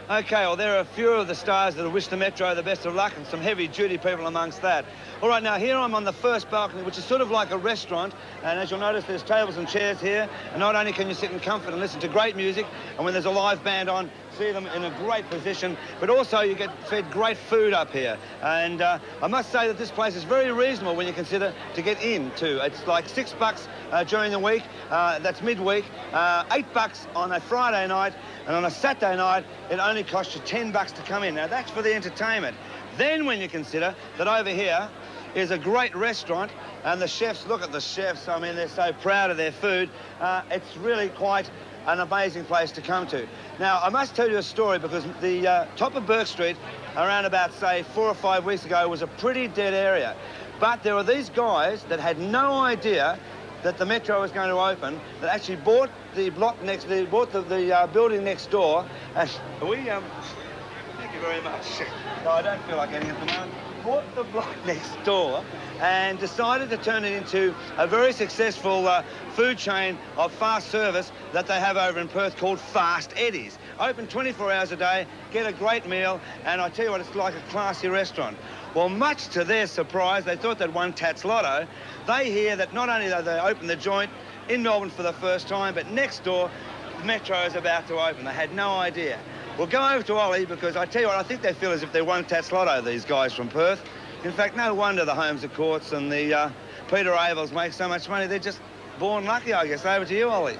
Okay, well, there are a few of the stars that wish the Metro the best of luck and some heavy-duty people amongst that. All right, now here I'm on the first balcony, which is sort of like a restaurant, and as you'll notice, there's tables and chairs here, and not only can you sit in comfort and listen to great music, and when there's a live band on, see them in a great position, but also you get fed great food up here. And I must say that this place is very reasonable when you consider to get into. It's like $6 during the week, that's midweek, $8 on a Friday night, and on a Saturday night, it only costs you $10 to come in. Now, that's for the entertainment. Then when you consider that over here is a great restaurant, and the chefs, look at the chefs, I mean, they're so proud of their food. It's really quite an amazing place to come to. Now, I must tell you a story, because the top of Burke Street, around about, say, 4 or 5 weeks ago, was a pretty dead area. But there were these guys that had no idea that the Metro was going to open, that actually bought the block next, bought the building next door, and we, thank you very much. No, I don't feel like any at the moment. Bought the block next door and decided to turn it into a very successful food chain of fast service that they have over in Perth called Fast Eddie's. Open 24 hours a day, get a great meal, and I tell you what, it's like a classy restaurant. Well, much to their surprise, they thought they'd won Tats Lotto. They hear that not only do they open the joint in Melbourne for the first time, but next door, Metro is about to open. They had no idea. We'll go over to Ollie, because I tell you what, I think they feel as if they won Tats Lotto, these guys from Perth. In fact, no wonder the Homes of Courts and the Peter Avels make so much money. They're just born lucky, I guess. Over to you, Ollie.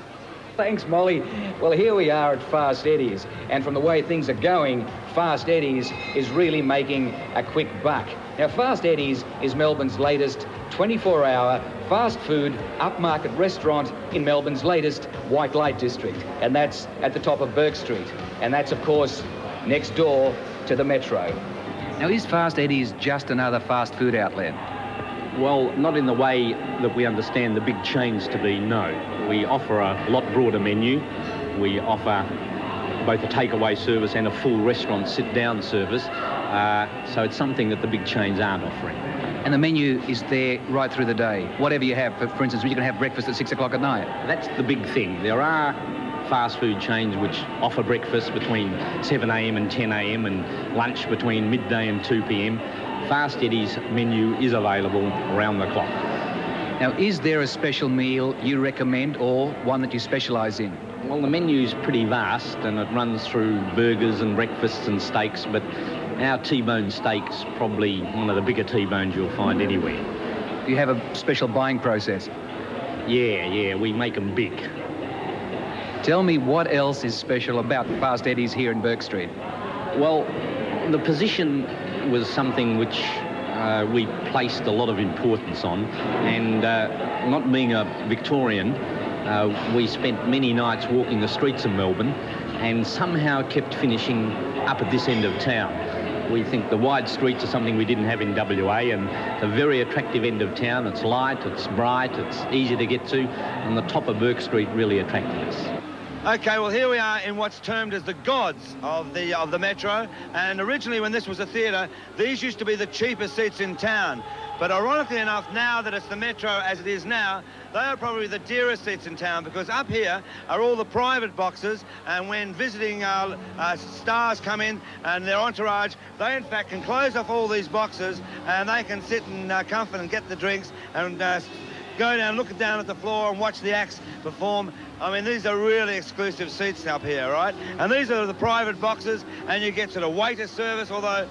Thanks, Molly. Well, here we are at Fast Eddie's, and from the way things are going, Fast Eddie's is really making a quick buck. Now, Fast Eddie's is Melbourne's latest 24-hour fast food upmarket restaurant in Melbourne's latest white light district, and that's at the top of Burke Street, and that's, of course, next door to the Metro. Now, is Fast Eddie's just another fast food outlet? Well, not in the way that we understand the big chains to be, no. We offer a lot broader menu. We offer both a takeaway service and a full restaurant sit-down service. So it's something that the big chains aren't offering. And the menu is there right through the day. Whatever you have, for instance, you can have breakfast at 6 o'clock at night. That's the big thing. There are fast food chains which offer breakfast between 7 a.m. and 10 a.m. and lunch between midday and 2 p.m. Fast Eddie's menu is available around the clock. Now, is there a special meal you recommend or one that you specialise in? Well, the menu's pretty vast and it runs through burgers and breakfasts and steaks, but our T-bone steak's probably one of the bigger T-bones you'll find anywhere. Do you have a special buying process? Yeah, we make them big. Tell me what else is special about Fast Eddie's here in Burke Street. Well, the position was something which we placed a lot of importance on, and not being a Victorian, we spent many nights walking the streets of Melbourne and somehow kept finishing up at this end of town. We think the wide streets are something we didn't have in WA, and the very attractive end of town. It's light, it's bright, it's easy to get to, and the top of Burke Street really attracted us. Okay, well, here we are in what's termed as the gods of the Metro, and originally when this was a theatre, these used to be the cheapest seats in town. But ironically enough, now that it's the Metro as it is now, they are probably the dearest seats in town, because up here are all the private boxes, and when visiting stars come in and their entourage, they in fact can close off all these boxes and they can sit in comfort and get the drinks and go down, look down at the floor and watch the acts perform. I mean, these are really exclusive seats up here, right? And these are the private boxes, and you get sort of waiter service, although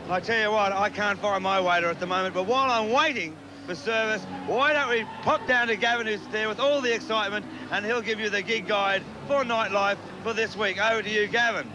I tell you what, I can't find my waiter at the moment. But while I'm waiting for service, why don't we pop down to Gavin, who's there with all the excitement, and he'll give you the gig guide for NightLife for this week. Over to you, Gavin.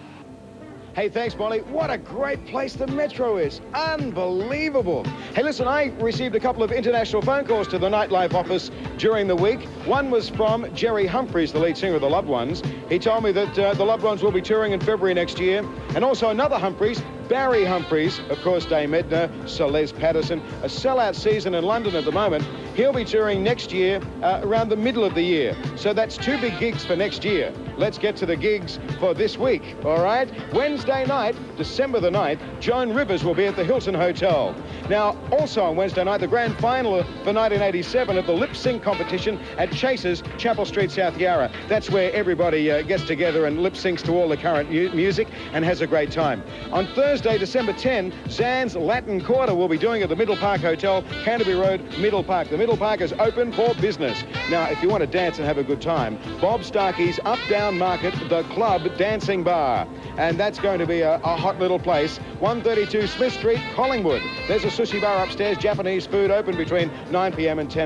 Hey, thanks, Molly. What a great place the Metro is. Unbelievable. Hey, listen, I received a couple of international phone calls to the NightLife office during the week. One was from Jerry Humphries, the lead singer of the Loved Ones. He told me that the Loved Ones will be touring in February next year. And also another Humphries, Barry Humphries, of course, Dame Edna, Celeste Patterson, a sellout season in London at the moment. He'll be touring next year, around the middle of the year. So that's 2 big gigs for next year. Let's get to the gigs for this week, all right? Wednesday night, December the 9th, Joan Rivers will be at the Hilton Hotel. Now, also on Wednesday night, the grand final for 1987 of the lip sync competition at Chase's, Chapel Street, South Yarra. That's where everybody gets together and lip syncs to all the current music and has a great time. On Thursday, December 10, Zan's Latin Quarter will be doing at the Middle Park Hotel, Canterbury Road, Middle Park. The Middle Park is open for business. Now, if you want to dance and have a good time, Bob Starkey's Up Down Market, the Club Dancing Bar. And that's going to be a hot little place. 132 Smith Street, Collingwood. There's a sushi bar upstairs, Japanese food, open between 9 p.m. and 2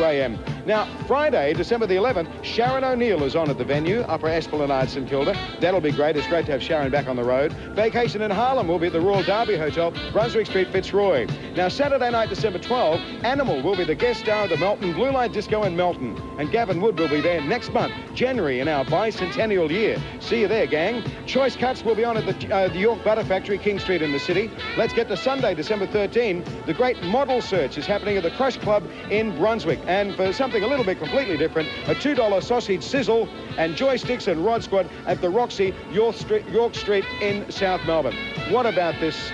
a.m. Now, Friday, December the 11th, Sharon O'Neill is on at the venue, Upper Esplanade, St Kilda. That'll be great. It's great to have Sharon back on the road. Vacation in Harlem will be at the Royal Derby Hotel, Brunswick Street, Fitzroy. Now, Saturday night, December 12, Animal will be the guest star of the Melton Blue Light Disco in Melton. And Gavin Wood will be there next month, January, in our bicentennial year. See you there, gang. Choice Cuts will be on at the York Butter Factory, King Street in the city. Let's get to Sunday, December 13. The great model search is happening at the Crush Club in Brunswick. And for something a little bit completely different, a $2 sausage sizzle and joysticks and Rod Squad at the Roxy, York Street in South Melbourne. What about this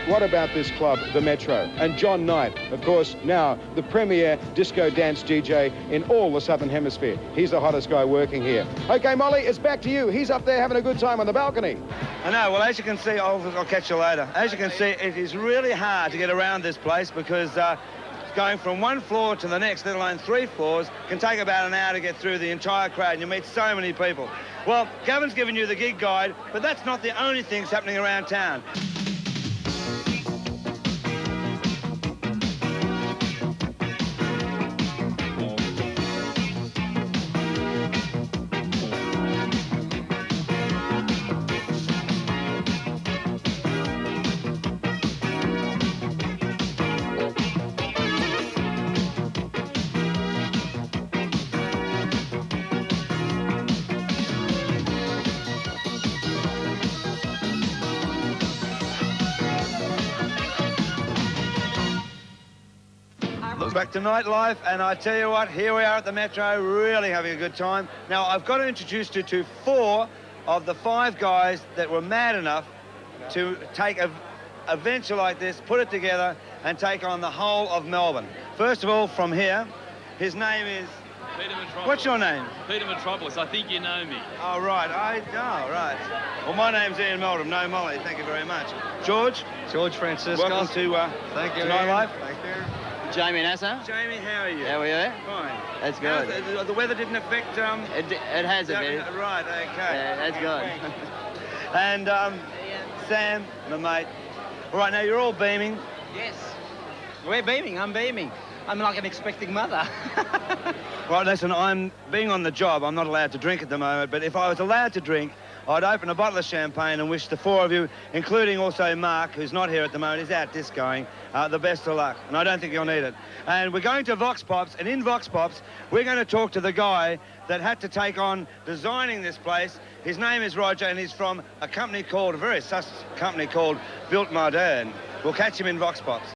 club, the Metro? And John Knight, of course, now the premier disco dance DJ in all the Southern Hemisphere. He's the hottest guy working here. Okay, Molly, it's back to you. He's up there having a good time on the balcony. I know. Well, as you can see, I'll catch you later. As you can see, it is really hard to get around this place because going from one floor to the next, let alone 3 floors, can take about an hour to get through the entire crowd, and you meet so many people. Well, Gavin's given you the gig guide, but that's not the only things happening around town. Back to NightLife, and I tell you what, here we are at the Metro, really having a good time. Now, I've got to introduce you to 4 of the 5 guys that were mad enough to take a venture like this, put it together, and take on the whole of Melbourne. First of all, from here, his name is... Peter Metropolis. What's your name? Peter Metropolis. I think you know me. Oh, right. Right. Well, my name's Ian Meldrum. No, Molly. Thank you very much. George? George Frantzeskos. Welcome to Thank you, NightLife. Thank you. Jamie Nasser. Jamie, how are you? How are you? Fine. That's good. The weather didn't affect... It has a bit. Right, okay. Yeah, that's good. And Sam, my mate. All right, now you're all beaming. Yes. We're beaming. I'm beaming. I'm like an expecting mother. Right, listen, I'm being on the job. I'm not allowed to drink at the moment, but if I was allowed to drink, I'd open a bottle of champagne and wish the 4 of you, including also Mark, who's not here at the moment, he's out discoing, the best of luck. And I don't think you'll need it. And we're going to Vox Pops, and in Vox Pops, we're going to talk to the guy that had to take on designing this place. His name is Roger, and he's from a company called, a very sus company called Built Modern. We'll catch him in Vox Pops.